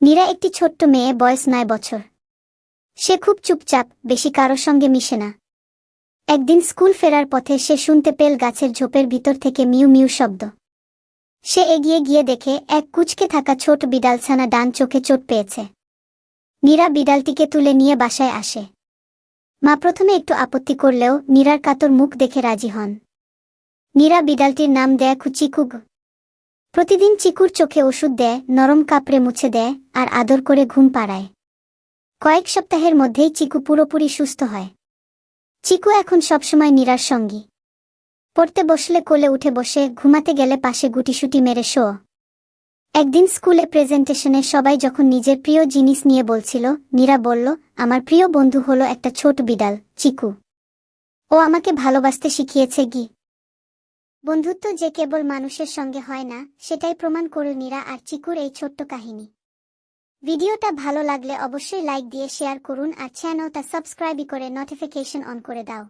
নীরা একটি ছোট্ট মেয়ে, বয়স 9 বছর। সে খুব চুপচাপ, বেশি কারোর সঙ্গে মিশে না। একদিন স্কুল ফেরার পথে সে শুনতে পেল গাছের ঝোপের ভিতর থেকে মিউ মিউ শব্দ। সে এগিয়ে গিয়ে দেখে এক কুঁচকে থাকা ছোট বিড়ালছানা ডান চোখে চোট পেয়েছে। নীরা বিড়ালটিকে তুলে নিয়ে বাসায় আসে। মা প্রথমে একটু আপত্তি করলেও নীরার কাতর মুখ দেখে রাজি হন। নীরা বিড়ালটির নাম দেয় চিকু। প্রতিদিন চিকুর চোখে ওষুধ দেয়, নরম কাপড়ে মুছে দেয় আর আদর করে ঘুম পাড়ায়। কয়েক সপ্তাহের মধ্যেই চিকু পুরোপুরি সুস্থ হয়। চিকু এখন সবসময় নীরার সঙ্গী। পড়তে বসলে কোলে উঠে বসে, ঘুমাতে গেলে পাশে গুটিসুটি মেরে শো। একদিন স্কুলে প্রেজেন্টেশনে সবাই যখন নিজের প্রিয় জিনিস নিয়ে বলছিল, নীরা বলল, আমার প্রিয় বন্ধু হলো একটা ছোট বিড়াল, চিকু। ও আমাকে ভালোবাসতে শিখিয়েছে গি। বন্ধুত্ব যে কেবল মানুষের সঙ্গে হয় না, সেটাই প্রমাণ করল নীরা আর চিকুর এই ছোট্ট কাহিনী। ভিডিওটা ভালো লাগলে অবশ্যই লাইক দিয়ে শেয়ার করুন আর চ্যানেলটা সাবস্ক্রাইব করে নোটিফিকেশন অন করে দাও।